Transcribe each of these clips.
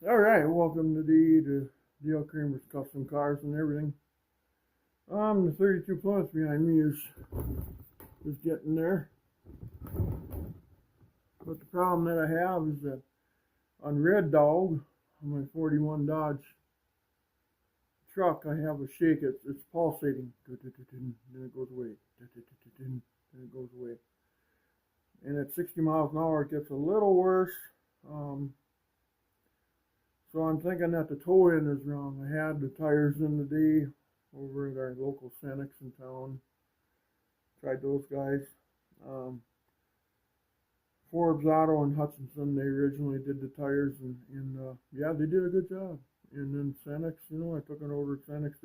All right, welcome to Dale Kramer's Custom Cars and everything. The 32 Plymouth behind me is getting there, but the problem that I have is that on Red Dog, on my 41 Dodge truck, I have a shake. It's pulsating, then it goes away, then it goes away, and at 60 miles an hour it gets a little worse. Um, So I'm thinking that the toe end is wrong. I had the tires in the day over at our local Cenex in town. Tried those guys. Um, Forbes Auto and Hutchinson, they originally did the tires, and yeah, they did a good job. And then Cenex, I took it over to Cenex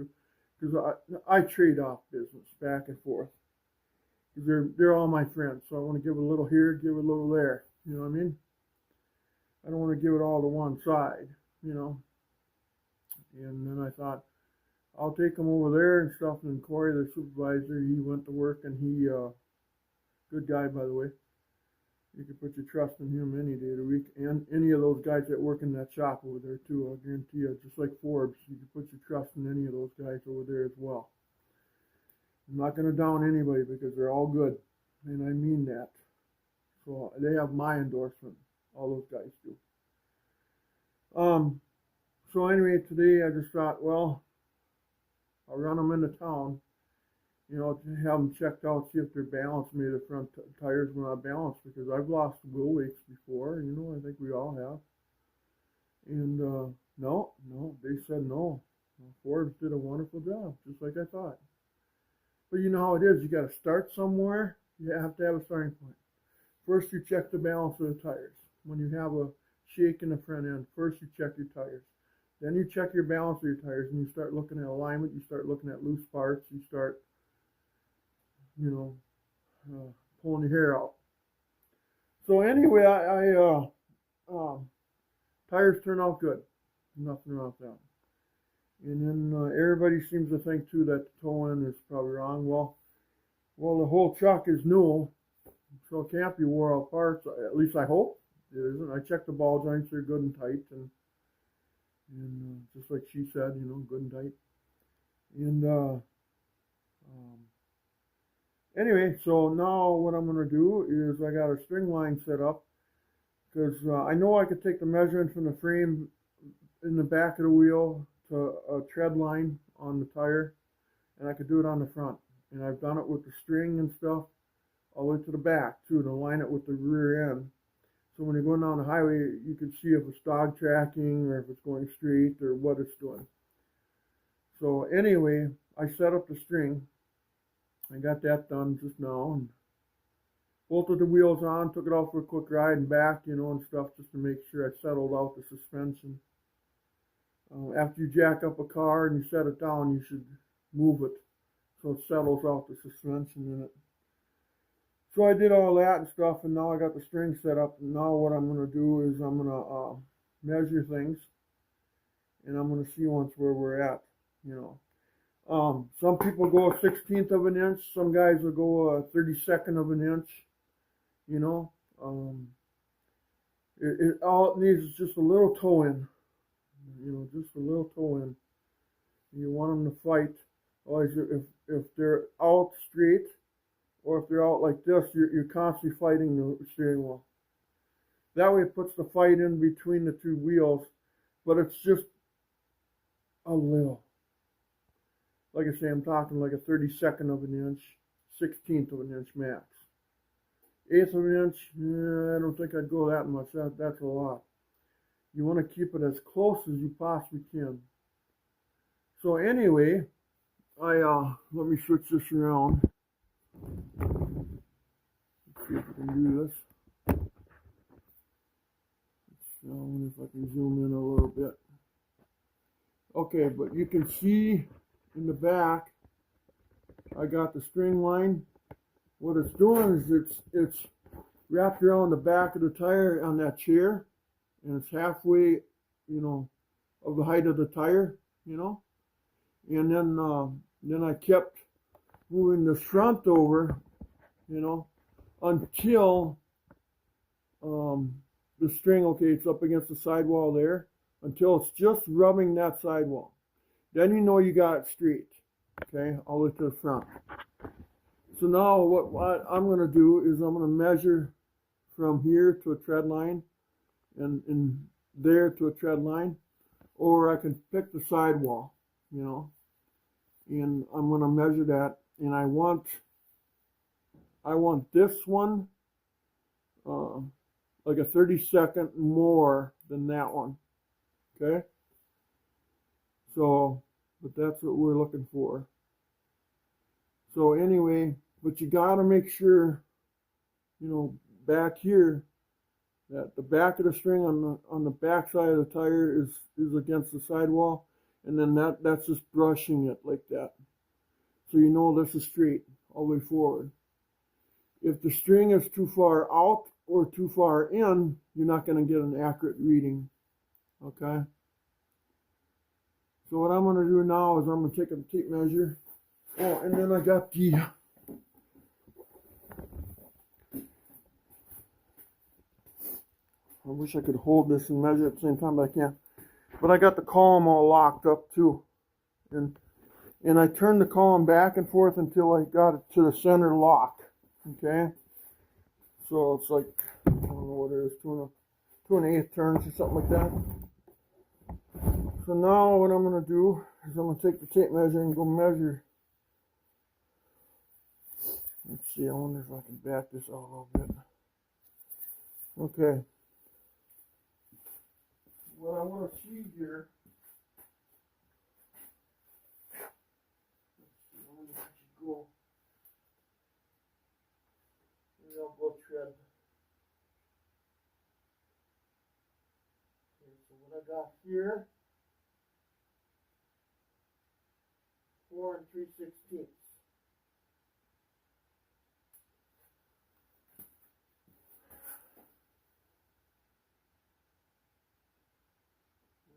because I trade off business back and forth because they're all my friends. So I want to give a little here, give a little there. You know what I mean? I don't want to give it all to one side. You know. And then I thought, I'll take him over there and stuff. And Corey, the supervisor, he went to work, and good guy, by the way. You can put your trust in him any day of the week, and any of those guys that work in that shop over there too. I'll guarantee you, just like Forbes, you can put your trust in any of those guys over there as well. I'm not going to down anybody because they're all good, and I mean that. So they have my endorsement. All those guys do. So anyway, today I just thought, well, I'll run them into town, to have them checked out, see if they're balanced. Maybe the front tires were not balanced because I've lost wheel weights before. I think we all have. And no, they said no. Forbes did a wonderful job, just like I thought. But you know how it is. You got to start somewhere. You have to have a starting point. First, you check the balance of the tires. When you have a shake in the front end, first you check your tires. Then you check your balance of your tires, and you start looking at alignment. You start looking at loose parts. You start, pulling your hair out. So anyway, tires turn out good. Nothing wrong with that. And then everybody seems to think too that the toe end is probably wrong. Well, the whole truck is new, so it can't be wore out parts. At least I hope it isn't. I checked the ball joints; they're good and tight, and just like she said, good and tight. And anyway, so now what I'm going to do is I got a string line set up because I know I could take the measurement from the frame in the back of the wheel to a tread line on the tire, and I could do it on the front. And I've done it with the string and stuff all the way to the back too, to line it with the rear end. So when you're going down the highway, you can see if it's dog tracking or if it's going straight or what it's doing. So anyway, I set up the string. I got that done just now, and bolted the wheels on, took it out for a quick ride and back, and stuff, just to make sure I settled out the suspension. After you jack up a car and you set it down, you should move it so it settles out the suspension in it. So I did all that and stuff, and now I got the string set up. And now what I'm going to do is I'm going to measure things, and I'm going to see once where we're at. Some people go a 16th of an inch. Some guys will go a 32nd of an inch. All it needs is just a little toe in. Just a little toe in. You want them to fight. Always, if they're out straight, or if they're out like this, you're constantly fighting the steering wheel. That way it puts the fight in between the two wheels, but it's just a little. Like I say, I'm talking like a 32nd of an inch, 16th of an inch max. 1/8 of an inch, I don't think I'd go that much. That's a lot. You want to keep it as close as you possibly can. So anyway, let me switch this around. Let's see if I can do this. I wonder if I can zoom in a little bit. Okay, but you can see in the back, I got the string line. What it's doing is it's wrapped around the back of the tire on that chair, and it's halfway, of the height of the tire, and then I kept moving the front over, until the string, okay, it's up against the sidewall there, until it's just rubbing that sidewall. Then you know you got it straight, okay, all the way to the front. So now what I'm going to do is I'm going to measure from here to a tread line and there to a tread line, or I can pick the sidewall, you know, and I'm going to measure that, and I want this one like a 32nd more than that one, okay? So, but that's what we're looking for. So anyway, but you got to make sure, you know, back here, that the back of the string on the back side of the tire is against the sidewall, and then that's just brushing it like that. So you know this is straight all the way forward. If the string is too far out or too far in, you're not going to get an accurate reading, okay? So what I'm going to do now is I'm going to take a tape measure. Oh, and then I got the I wish I could hold this and measure at the same time, but I can't. But I got the column all locked up too. And I turned the column back and forth until I got it to the center lock. Okay? So it's like, I don't know what it is, 2 1/8 turns or something like that. So now what I'm going to do is I'm going to take the tape measure and go measure. Let's see, I wonder if I can back this out a little bit. Okay. What I want to see here, let's see, I wonder if I should go, maybe I'll go tread. Okay, so what I got here, 4 3/16.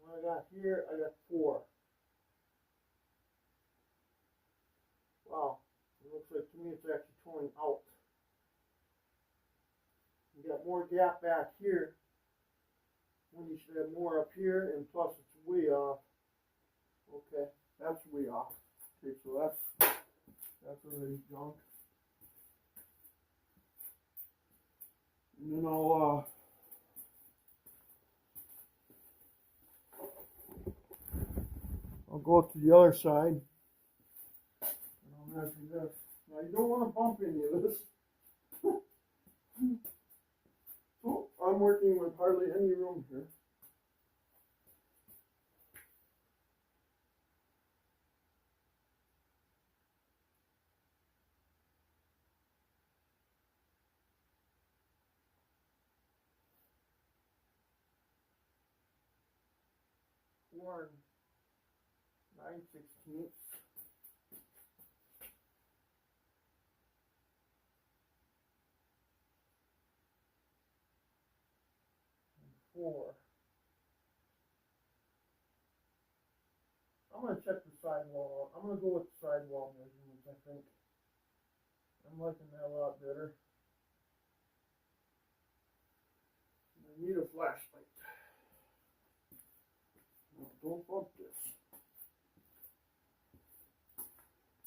What I got here, I got 4. Wow, it looks like to me it's actually toning out. You got more gap back here when you should have more up here, and plus it's way off. Okay, that's way off. Okay, so that's already junk. And then I'll go up to the other side, and I'll measure this. Now you don't want to bump any of this. So I'm working with hardly any room here. Four 9/16. 4. I'm going to check the sidewall. I'm going to go with the sidewall measurements, I think. I'm liking that a lot better. I need a flashlight. No, don't bump this.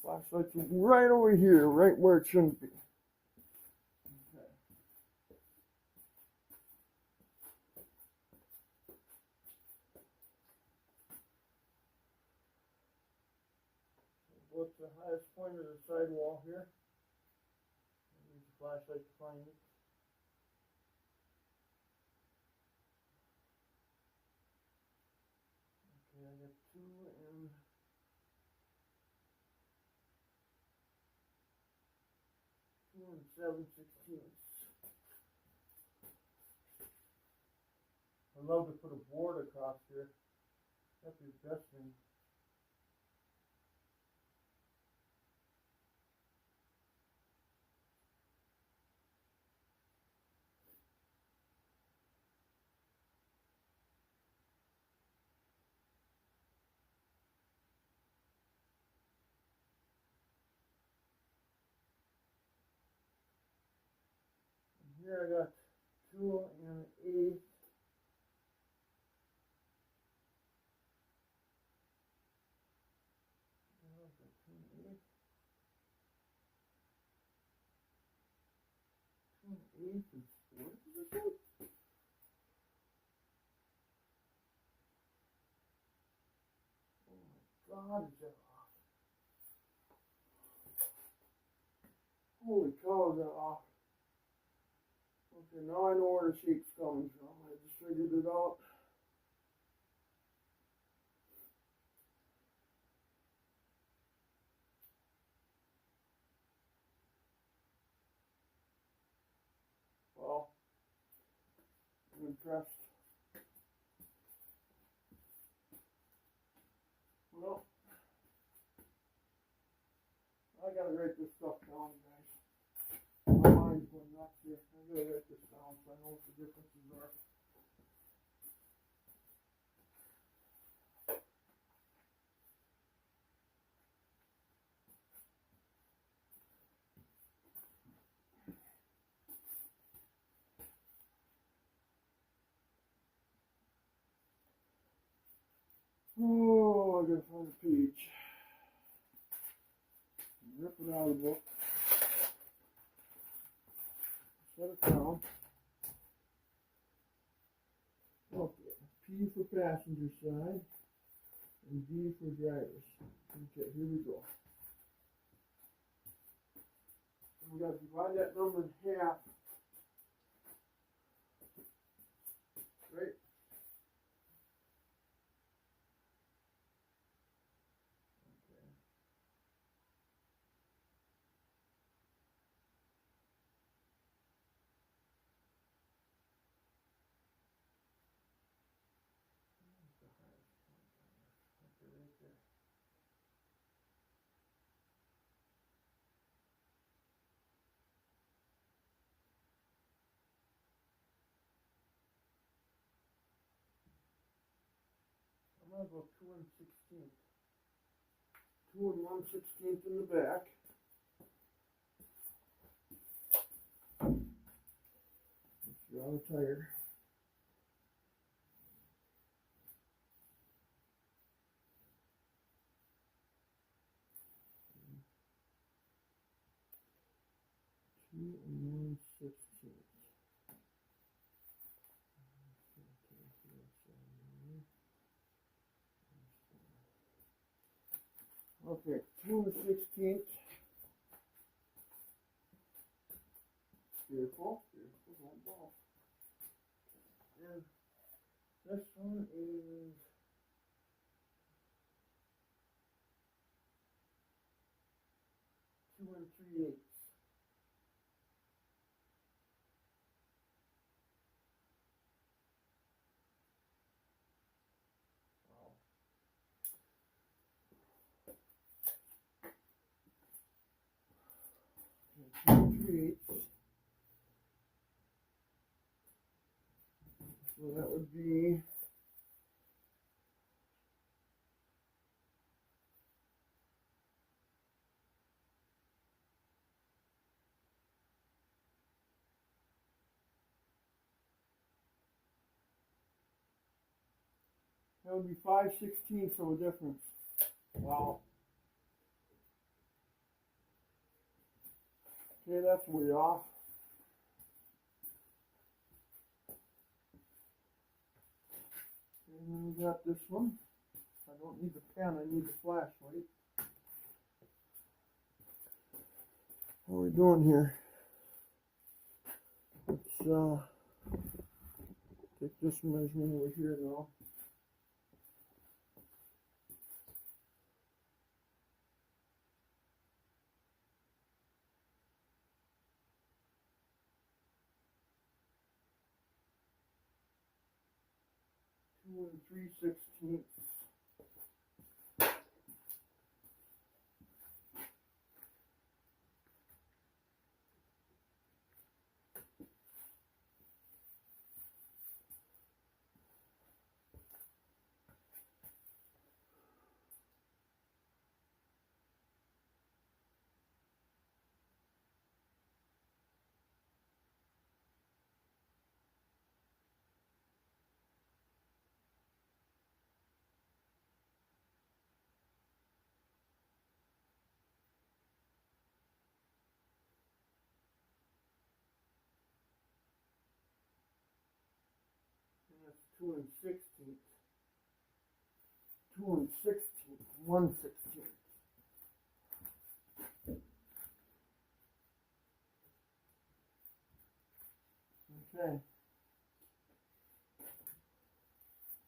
Flashlight's right over here, right where it shouldn't be. Okay. Go to the highest point of the sidewall here. Use the flashlight to find it. Okay, I got 2 and 7/16. I'd love to put a board across here. That'd be the best thing. Here I got 2 1/8. 16th is, what is this one? Oh my God, is that off? Holy cow, is that off? Okay, now I know where the shape's coming from. I just figured it out. Well, I'm impressed. Well, I gotta write this stuff down, guys. My mind's going nuts here. I gotta write this down so I know what the differences are. Oh, I gotta find a page. Rip it out of the book. Set it down. Okay. P for passenger side and D for drivers. Okay, here we go. We gotta divide that number in half. Right? Okay. Okay, right there. I'm gonna go 2 1/16. 2 1/16 in the back. Let's draw the tire. Two and 1/16. Okay, 2 1/16. Beautiful, beautiful, don't ball. And this one is 2 3/8. Wow. Okay, 2 3/8. So that would be that would be 5/16 of a difference. Wow. Okay, that's way off. And then we got this one. I don't need the pen, I need the flashlight. What are we doing here? Let's take this measurement over here now. Two and 3/16. 2 1/16. 2 1/16. 1/16. Okay.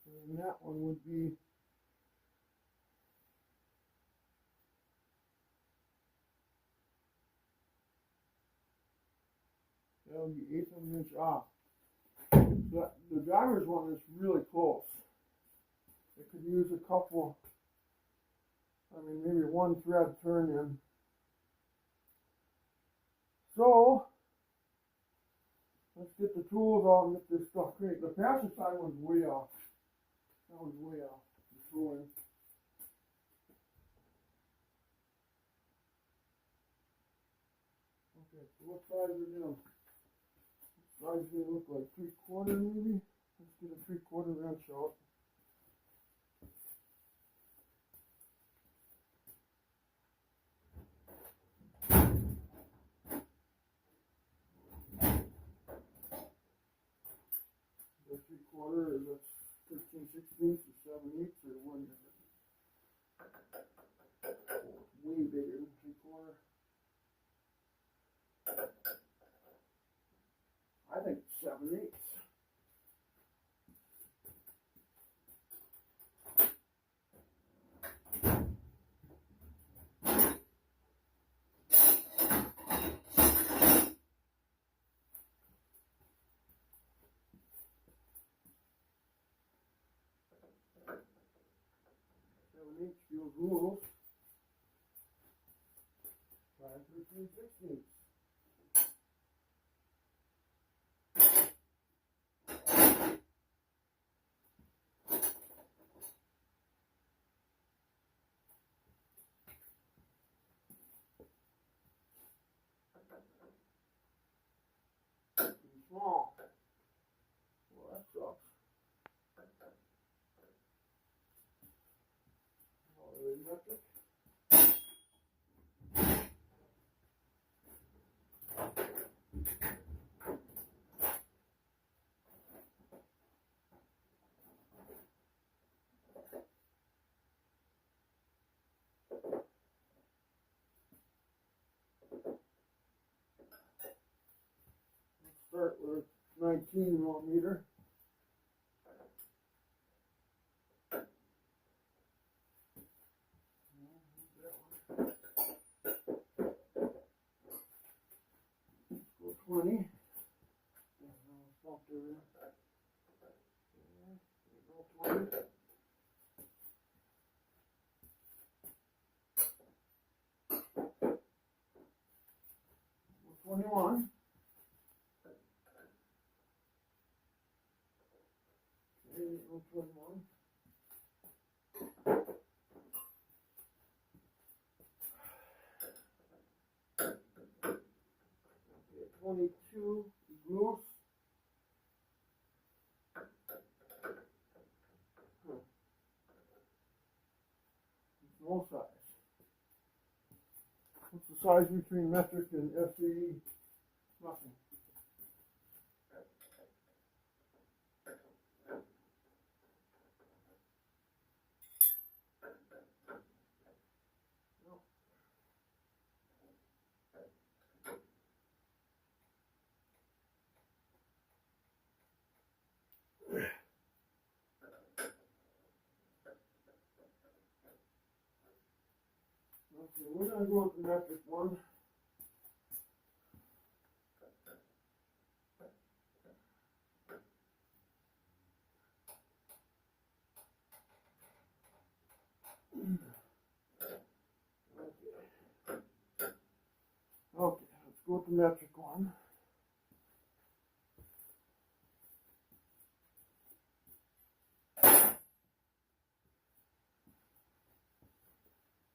And that one would be that'll be 1/8 of an inch off. The driver's one is really close. It could use a couple, maybe one thread turn in. So let's get the tools out and get this stuff clean. The passenger side one's way off. That one's way off. The tooling. Okay, so what size are them? Size they look like 3/4 maybe. Let's get a 3/4 wrench out. The 3/4 is a 13/16 or 7/8 or what is it? Way bigger than 3/4. I think 7/8. Field rules. Try 13/16. Too small. Well, that sucks. Metric. Let's start with 19mm. Go 20. Go 20. 21. Okay, 21. Okay, 22 loose. No size. What's the size between metric and FCE? Nothing. Okay, we're going to go with the metric one. Okay, let's go with the metric one.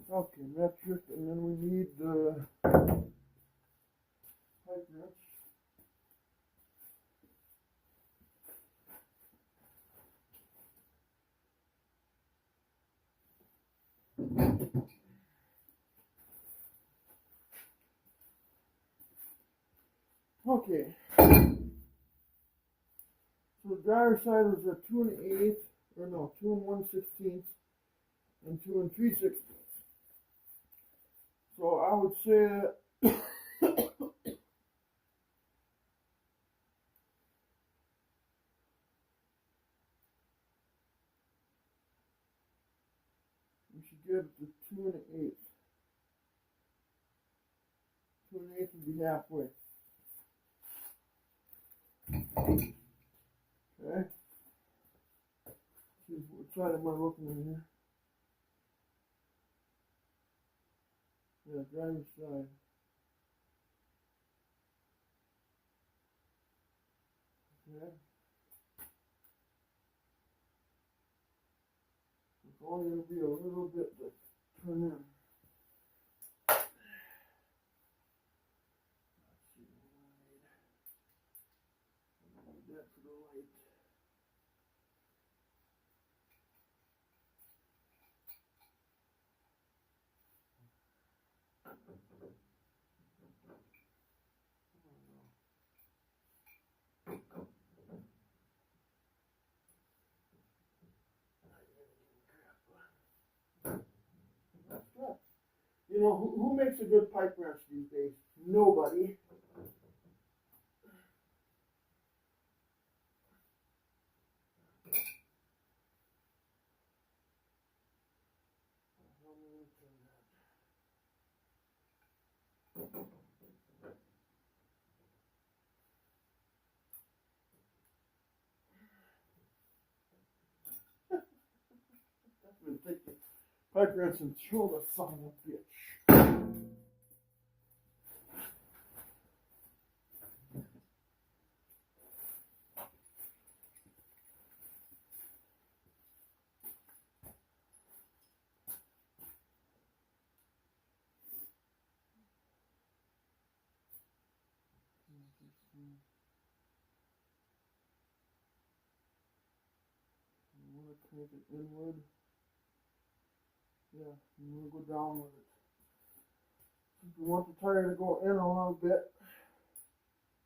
Okay, metric, and then we need the pipe wrench. Okay. So the driver's side was a 2 1/8, or no, 2 1/16, and 2 3/16. So I would say we should get it to 2 1/8. 2 1/8 would be halfway. Okay. See what side am I looking at here? Yeah, driver's side. Okay. It's only going to be a little bit to turn in. Let's see, I need that for the light. That's good. You know, who makes a good pipe wrench these days? Nobody. That's been taking pipe wrench and throw the son of a bitch. You want to crank it inward. Yeah, you want to go down with it. If you want the tire to go in a little bit,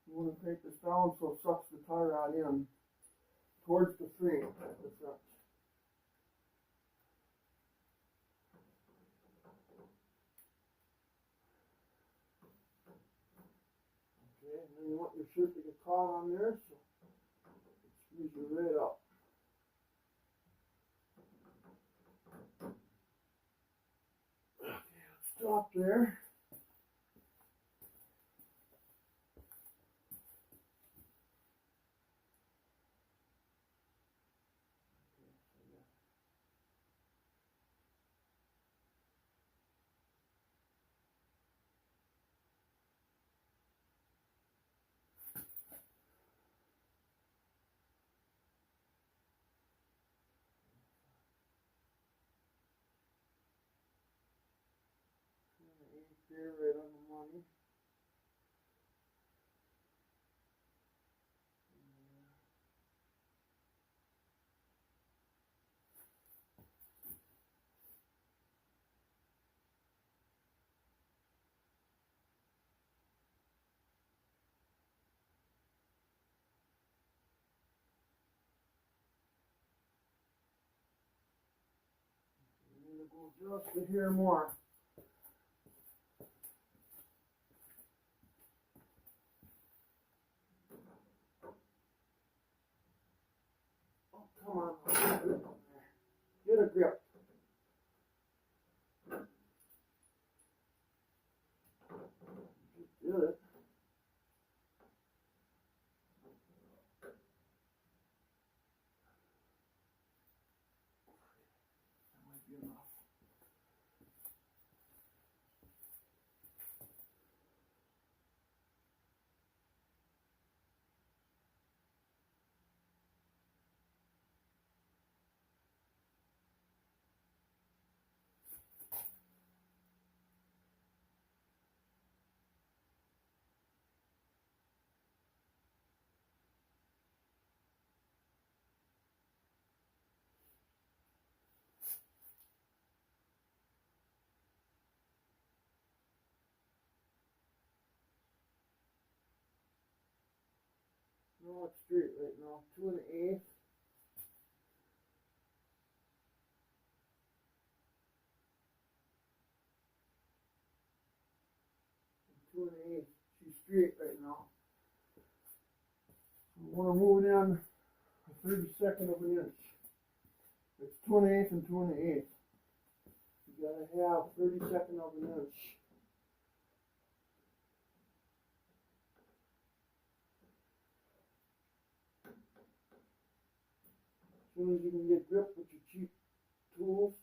you want to crank this down so it sucks the tie rod in towards the frame at the front. Okay, and then you want your shirt to get caught on there, so squeeze it right up. Okay, let's stop there. There, right on the money. I'm going to go just a hair more. Oh, come on. Get a grip. Just did it. That might be enough. No, it's straight right now. 2 1/8. And 2 1/8. She's straight right now. We want to move it in a 32nd of an inch. It's 2 1/8 and 2 1/8. You gotta have 32nd of an inch. As soon as you can get grip with your cheap tools.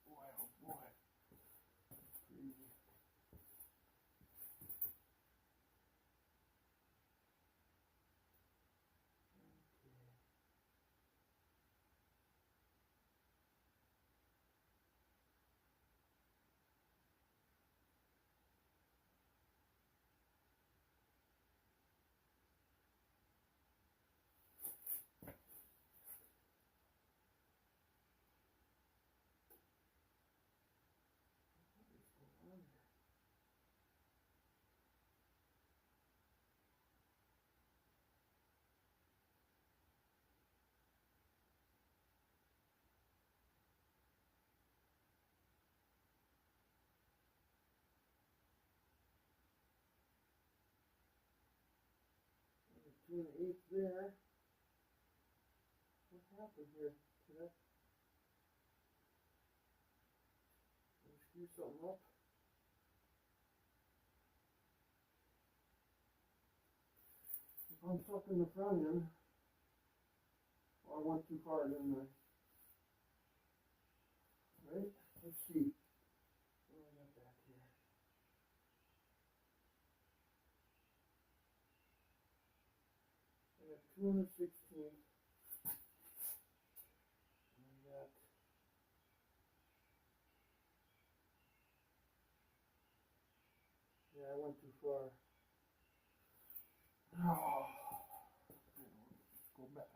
Boy, oh boy. Crazy. Okay. 2 1/8 there. What happened here? Did I screw something up? If I'm stuck in the front end, I went too far, didn't I? Right? Let's see. What do I got back here? I got 2 1/16. I got I went too far. Oh, let's go back.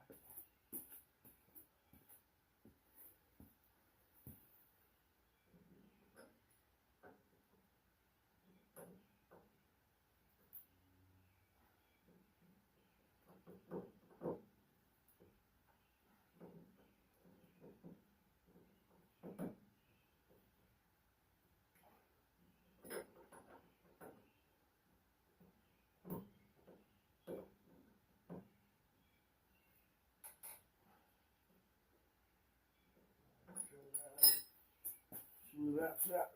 See where that's at.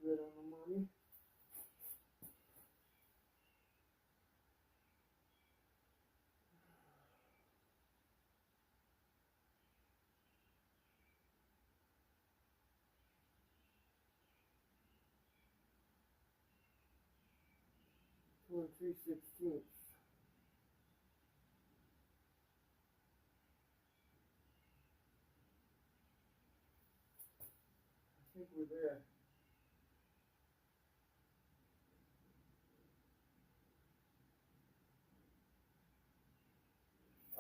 Right on the money. Two and 3/16. I think we're there.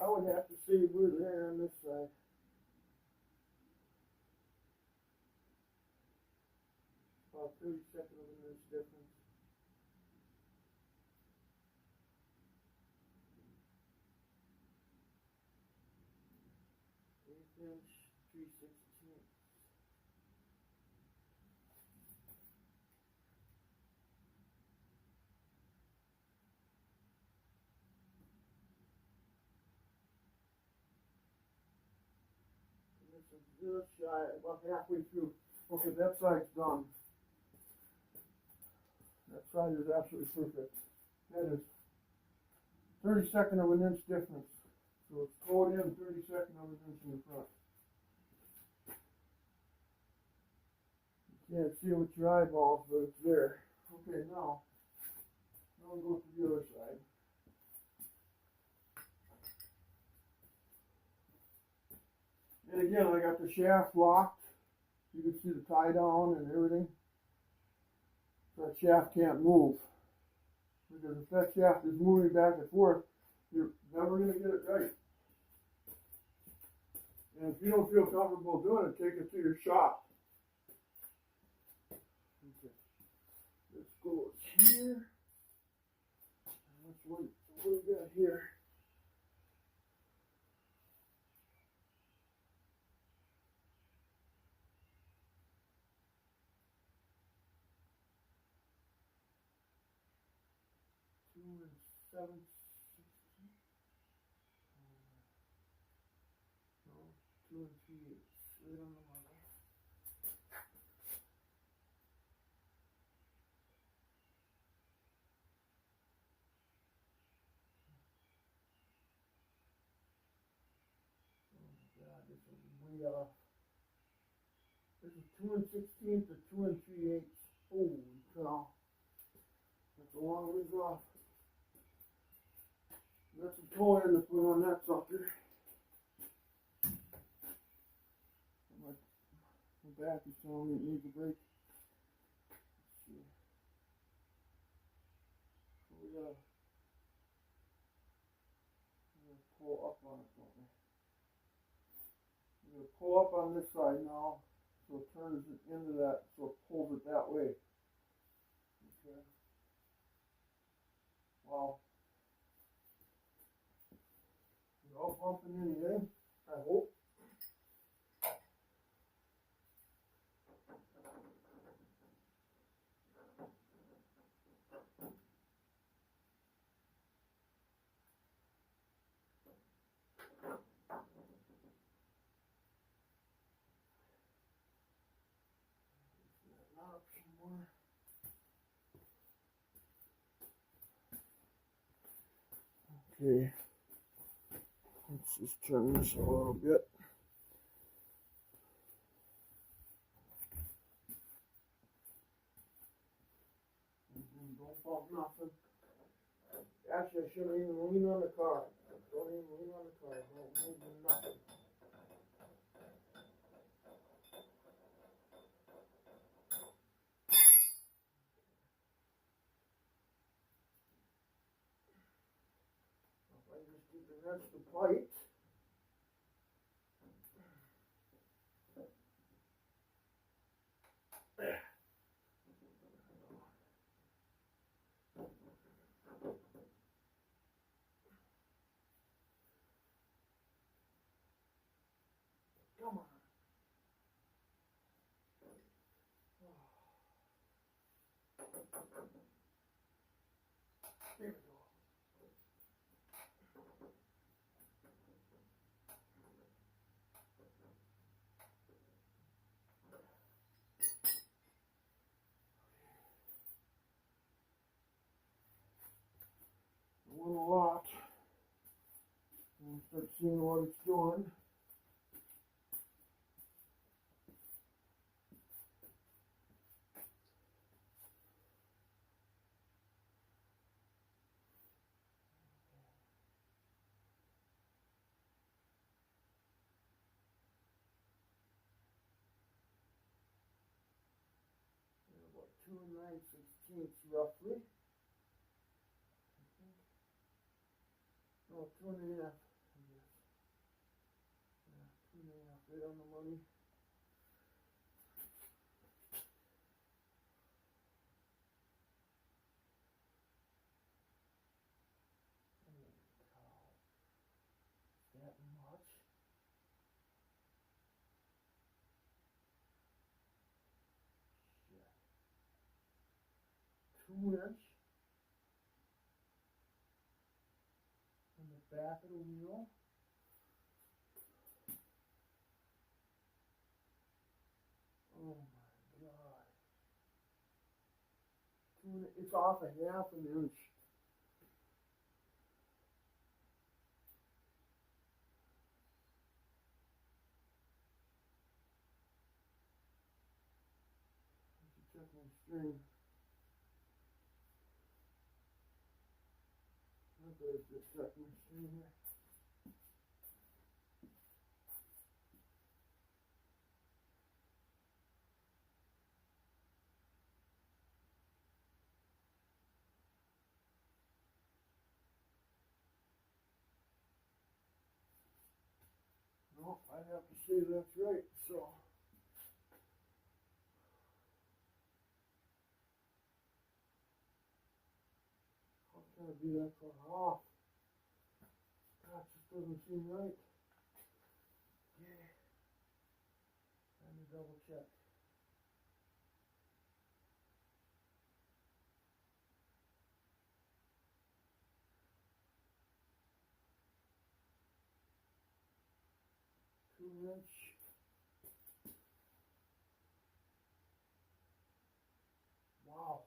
I would have to say we're there on this side. About 32nd of an inch difference. 1/8 inch, 3/16. This is just shy, about halfway through. Okay, that side's done. That side is absolutely perfect. That is 32nd of an inch difference. So it's towed in 32nd of an inch in the front. Can't see it with your eyeballs, but it's there. Okay, now we'll go to the other side. And again, I got the shaft locked. You can see the tie down and everything. So that shaft can't move. Because if that shaft is moving back and forth, you're never going to get it right. And if you don't feel comfortable doing it, take it to your shop. Okay. This goes here. What do we got here? Two and 7/16. No, 2 and 3/8. Right on the model. Oh God, this is way off. This is 2 and 16 to 2 and 3/8. Holy cow. That's a long ways off. That's a toe end to put on that sucker. My back is telling me it needs a break. Let's see. So we gotta pull up on it, don't we? We're gonna pull up on this side now, so it turns it into that, so it pulls it that way. Okay. Wow. You're all bumping anything, I hope. Not up some more. Okay. Let's just turn this a little bit. Don't bump nothing. Actually, I shouldn't even lean on the car. Don't even lean on the car. Don't move nothing. If I just get the rest of the plate. Come on. There we go. It went a lot. We'll start seeing what it's doing. About 2 9/16 roughly. No, 2 1/2. I guess. Yeah, 2 1/2 right on the money. Holy cow. That much? Shit. 2 inch on the back of the wheel. Oh my God. It's off a 1/2 inch. string. I better just set my string here. No, I have to say that's right, so. How can I be that far off? That just doesn't seem right. Okay. Let me double check. Two-inch. Wow.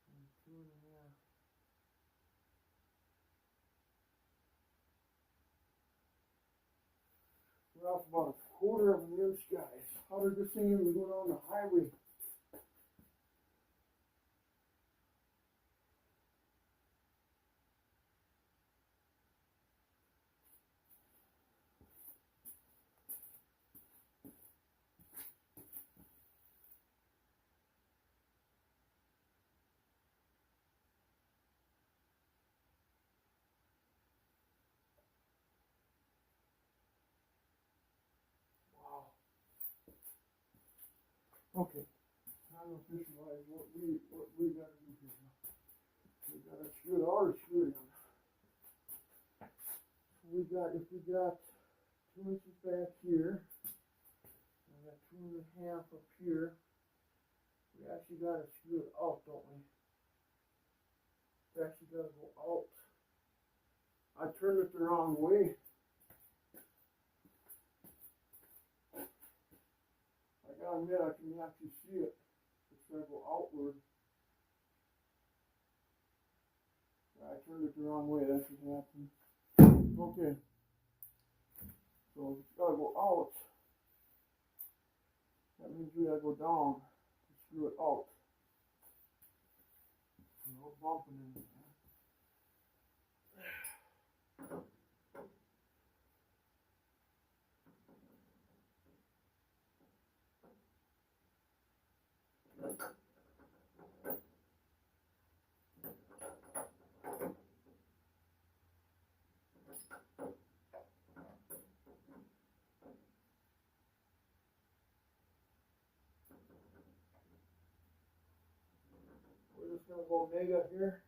And 2.5. We're off about 1/4 of an inch, guys. How did this thing even go down the highway? Wow. Okay. Time to visualize what we gotta do here now. We gotta screw our screw in. If we got 2 inches back here, we got 2.5 up here. We actually gotta screw it out, don't we? We actually gotta go out. I turned it the wrong way. I gotta admit, I can actually see it. It's gotta go outward. I turned it the wrong way, that's what happened. Okay. So it's gotta go out. That means we gotta go down to screw it out. No bumping in there. We're just gonna go Omega here.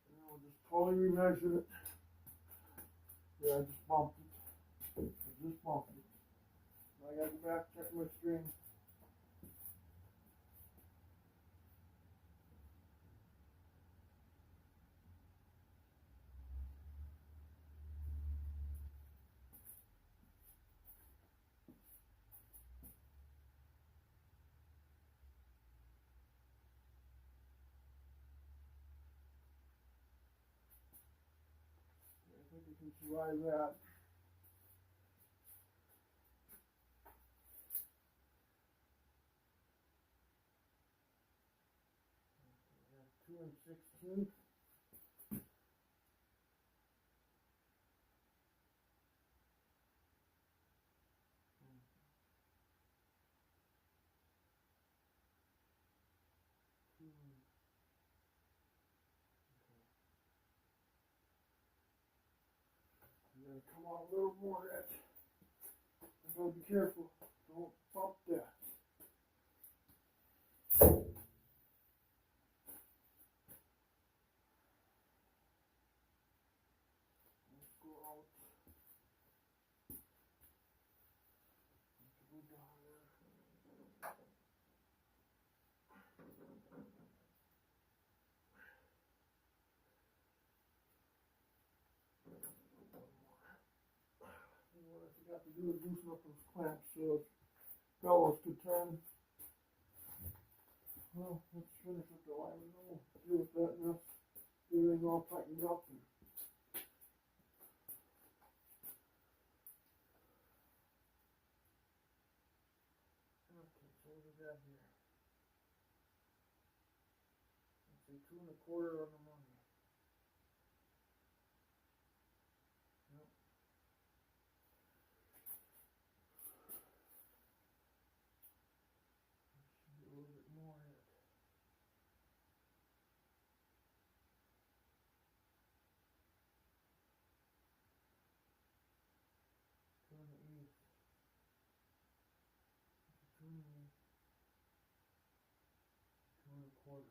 And we'll just totally remeasure it. Yeah, I just bumped it. I just bumped it. Now I gotta go back, check my string. I think we can survive that. We have 2 and 16. You gotta come out a little more at. I gotta be careful. Don't bump that. Let's go out. Let's go down there. And what I forgot to do is loosen up those clamps so bellows could turn. Well, let's finish with the line and we'll deal with that now. Everything all tightened up. 2 1/4 on the money. Yep. Should be a little bit more yet. Two and an eighth. 2 and an eighth. 2 1/4.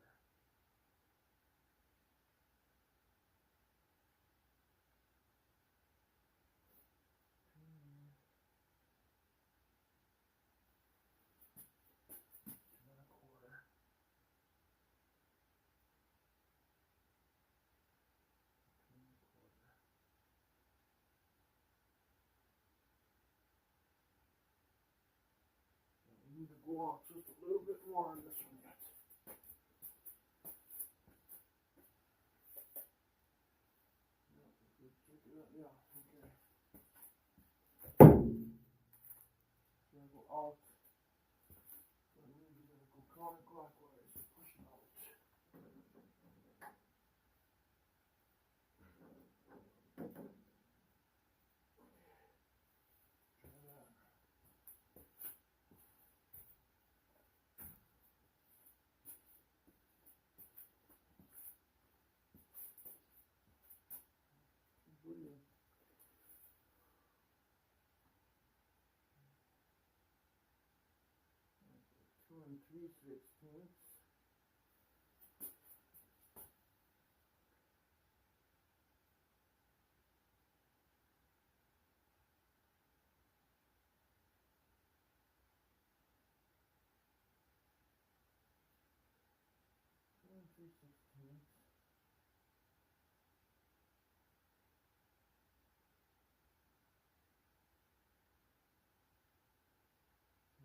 2 and an eighth. 2 1/4. 2 1/4. We need to go off just a little bit more on this one yet. Check it out. Yeah, okay. So I go out. So that means we're gonna go counterclockwise and push it out. Try that. Brilliant. 2 3/16. 2 3/16.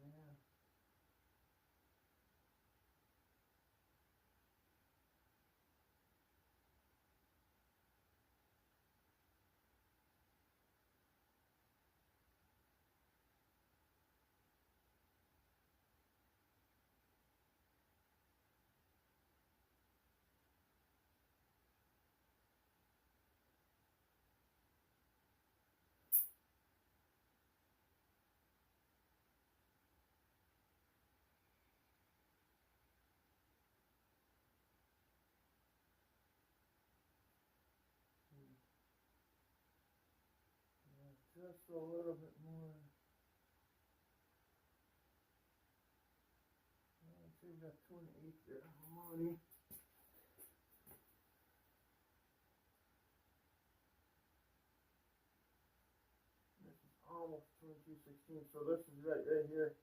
Man. Yeah, just a little bit more. I'd say we got 2 1/8 there. Money. This is almost 2 3/16. So this is right here.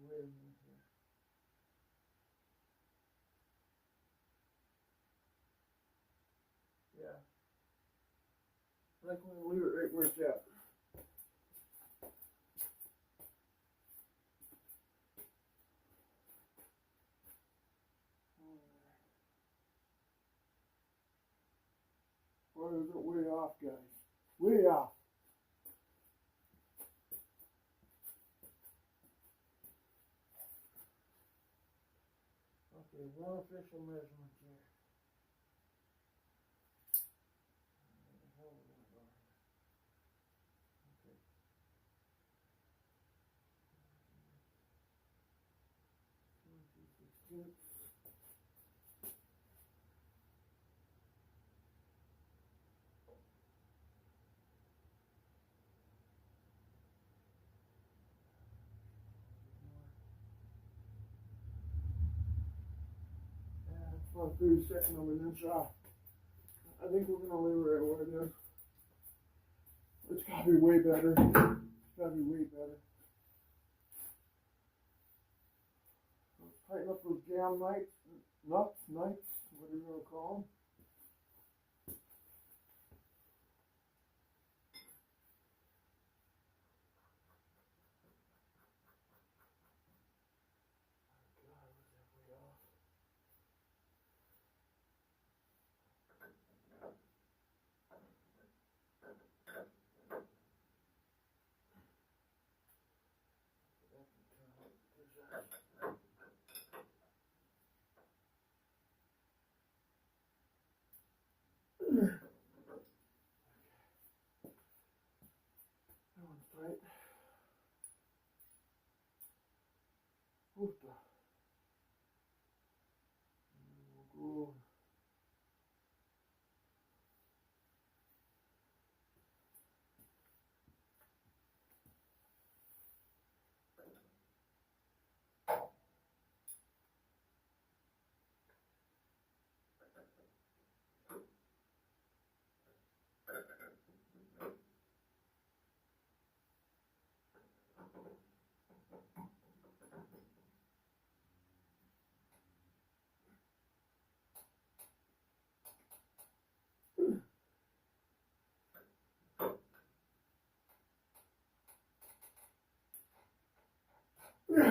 Wait a minute here. Yeah. I think we're gonna leave it right where it's at. Boy, we got way off, guys. Way off. Okay, one official measurement here. Where the hell are we gonna go here? Okay. 2 3/16. Yeah, it's about 32nd of an inch off. I think we're gonna leave it right where it is. It's gotta be way better. It's gotta be way better. Let's tighten up those jam nuts, whatever you wanna call them. Okay.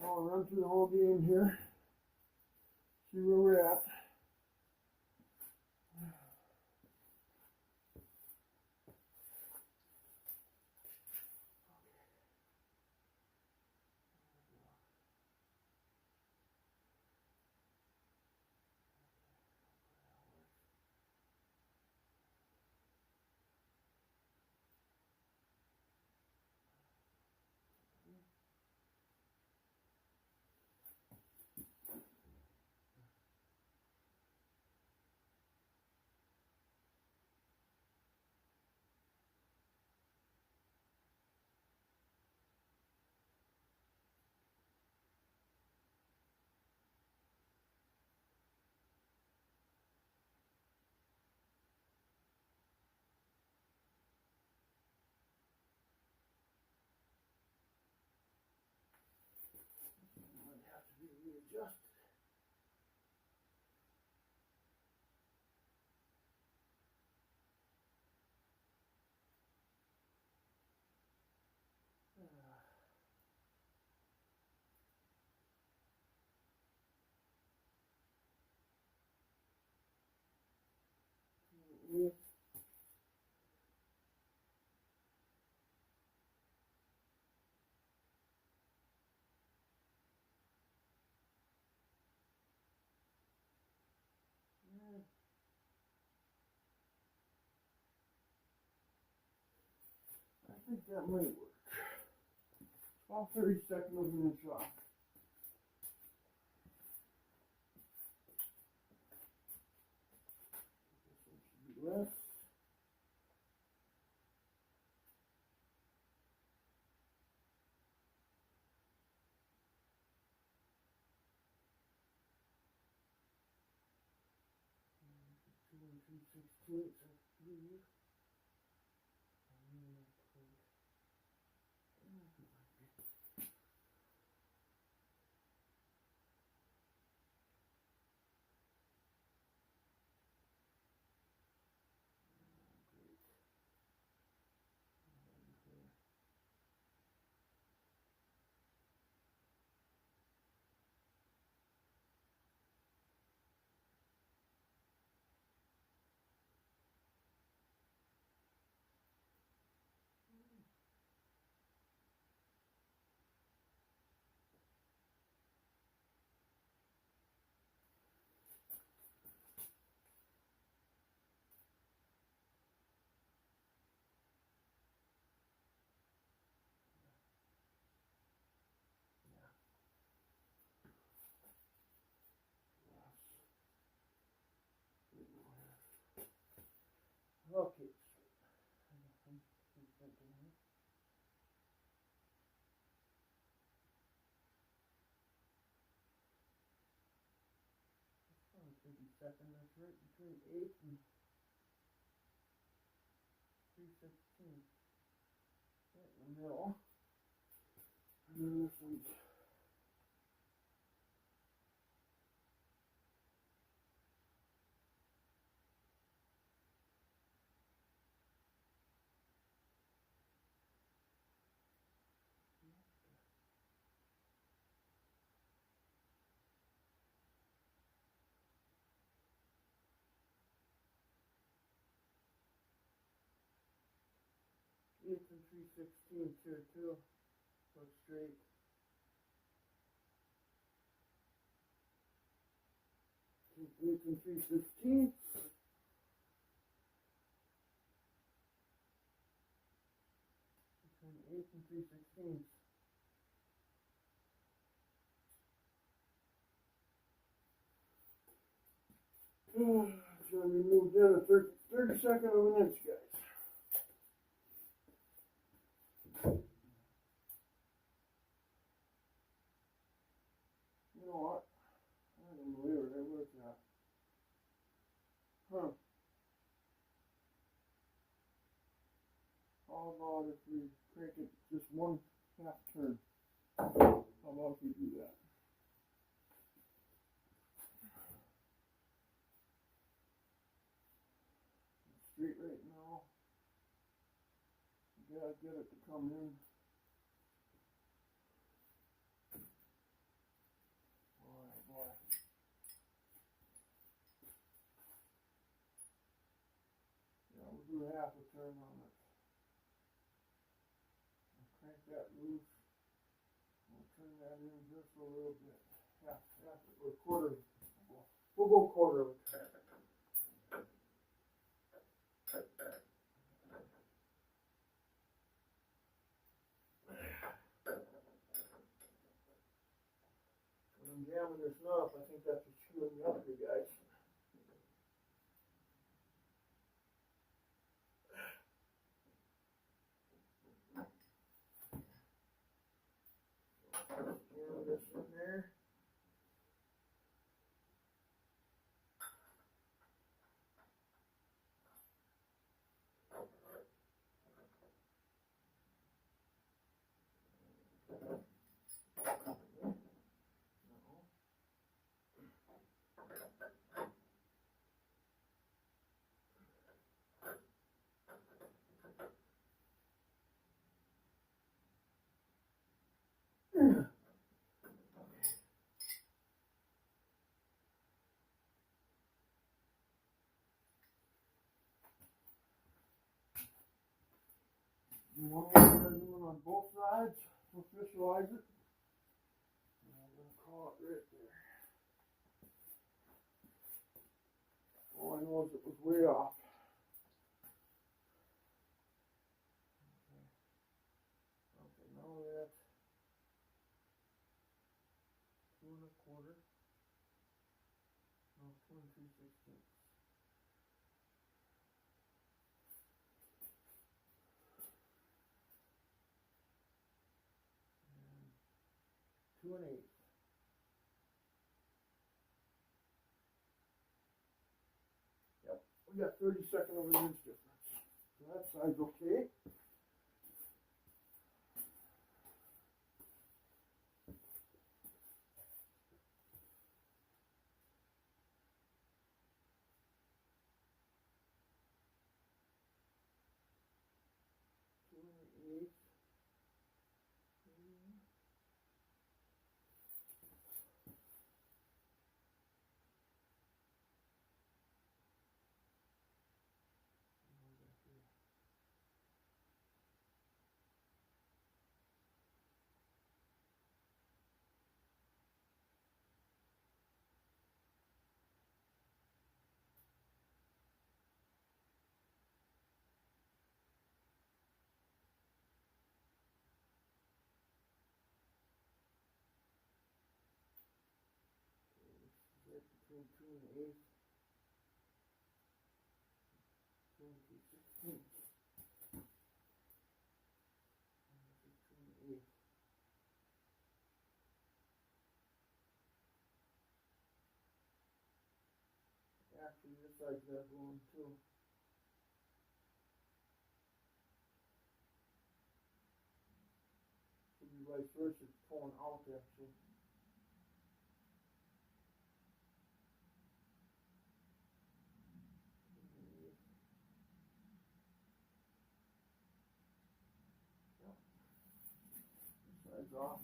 I'll run through the whole game here. See where we're at. Might have to be readjusted. Yeah. I think that might work. About 30 seconds of an inch off. This one should be less. Two and 3/16 of 3. Okay. Probably 50 seconds, that's right between 8 and 3/16. Right in the middle. And then this one's 8 and 3/16 here too. So it's straight. 8 and 3/16. Between 8 and 3/16. So we moved in a 30 second of an inch, guys. You know what? I don't believe it. I worked that. Huh. How about if we crank it just one half turn? How about if we do that? gotta get it to come in. Boy. Yeah, we'll do half a turn on it. I'll crank that loose. We'll turn that in just a little bit. Half or quarter. We'll go quarter of a turn. When I'm jamming this up, I think that's what's screwing me up here, guys. Jam this in there. One more measurement on both sides to officialize it. And I'm going to call it right there. All I know is it was way off. Okay, now we're at 2 1/4. No, 2 3/16. And 2 1/8. Yep, we got 32nd of an inch difference. So that side's okay. Between 2 1/8, 2 3/16. This is 2 1/8. Actually, this side's got going too. Should be vice versa, it's pulling out actually. Yep. This side's off.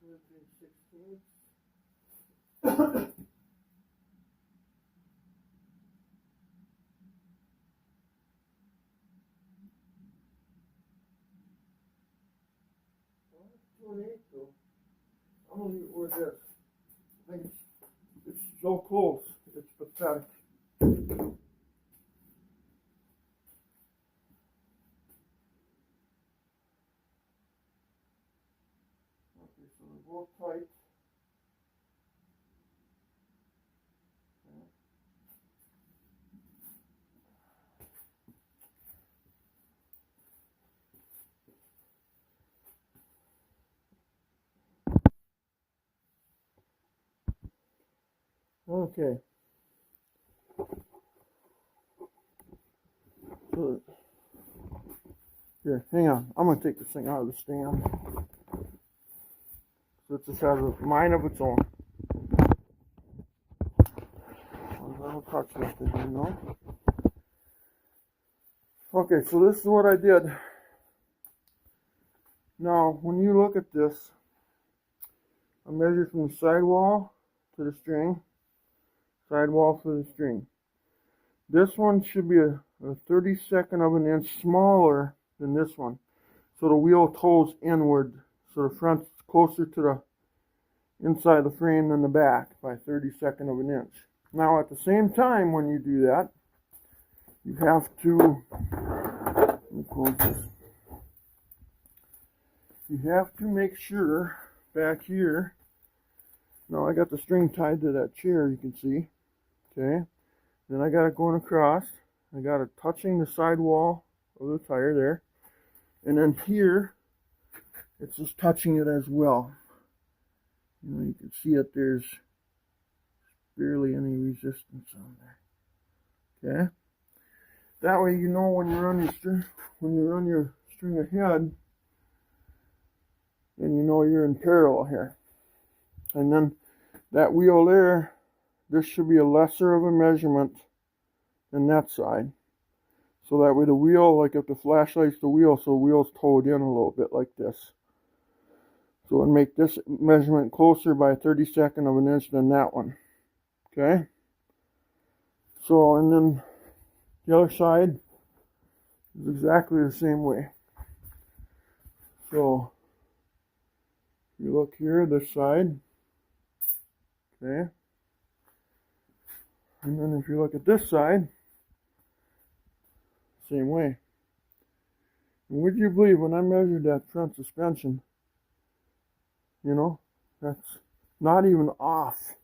2 3/16. Well, 2 1/8 though. I'm gonna leave it where it is. I think it's so close. It's pathetic. Okay, so they're both tight. Okay. So, here, hang on. I'm going to take this thing out of the stand. So it just has a mind of its own. I'll touch nothing, you know. Okay, so this is what I did. Now, when you look at this, I measured from the sidewall to the string, sidewall to the string. This one should be a 32nd of an inch smaller than this one. So the wheel toes inward, so the front's closer to the inside the frame than the back by 32nd of an inch. Now at the same time when you do that, you have to, let me close this. You have to make sure back here, now I got the string tied to that chair, you can see, okay? Then I got it going across, I got it touching the sidewall of the tire there, and then here, it's just touching it as well. You know, you can see it, there's barely any resistance on there, okay? That way you know when you run your string ahead, and you know you're in parallel here. And then that wheel there, this should be a lesser of a measurement than that side. So that way the wheel, like if the flashlight's the wheel, so the wheel's towed in a little bit like this. So it'll make this measurement closer by a 32nd of an inch than that one. Okay? So, and then the other side is exactly the same way. So, you look here, this side, okay, and then if you look at this side, same way. And would you believe when I measured that front suspension, you know, that's not even off.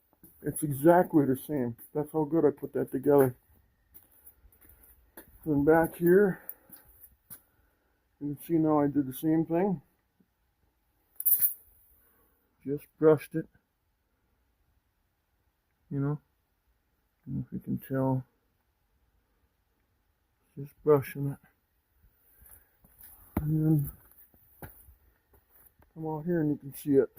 It's exactly the same. That's how good I put that together. Then back here, you can see now I did the same thing. Just brushed it, you know, I don't know if you can tell, just brushing it, and then come out here and you can see it,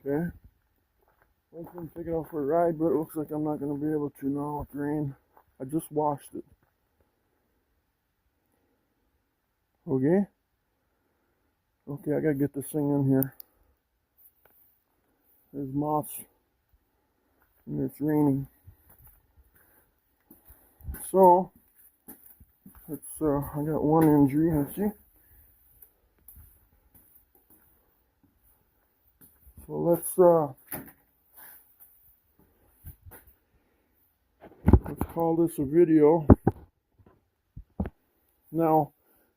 okay. I was going to take it out for a ride, but it looks like I'm not going to be able to now with rain. I just washed it, okay. Okay, I gotta get this thing in here. There's moths and it's raining. So, let's, I got one injury, let's see. So let's call this a video. Now,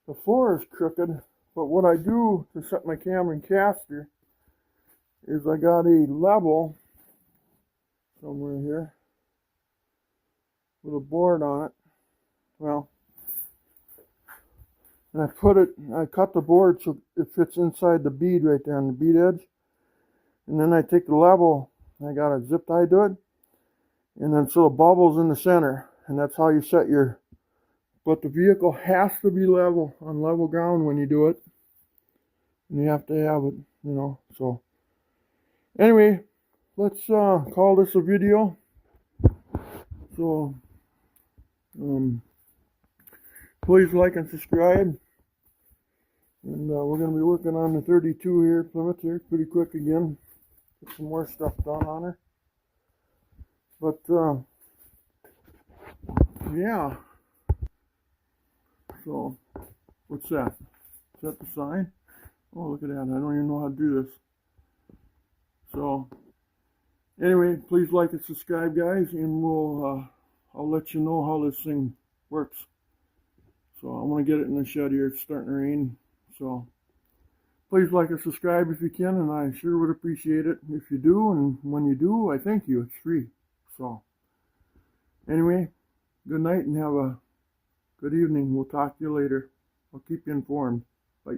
the floor is crooked. But what I do to set my camera and caster is I got a level somewhere here with a board on it. Well, and I cut the board so it fits inside the bead right there on the bead edge. And then I take the level, I got a zip tie to it, and then so the bubble's in the center, and that's how you set your, but the vehicle has to be level, on level ground when you do it. And you have to have it, you know, so. Anyway, let's call this a video. So, please like and subscribe. And we're going to be working on the 32 here, Plymouth here, pretty quick again. Get some more stuff done on her. But, yeah. So, what's that? Is that the sign? Oh, look at that. I don't even know how to do this. So, anyway, please like and subscribe, guys, and I'll let you know how this thing works. So, I'm going to get it in the shed here. It's starting to rain. So, please like and subscribe if you can, and I sure would appreciate it if you do. And when you do, I thank you. It's free. So, anyway, good night and have a good evening. We'll talk to you later. I'll keep you informed. Bye.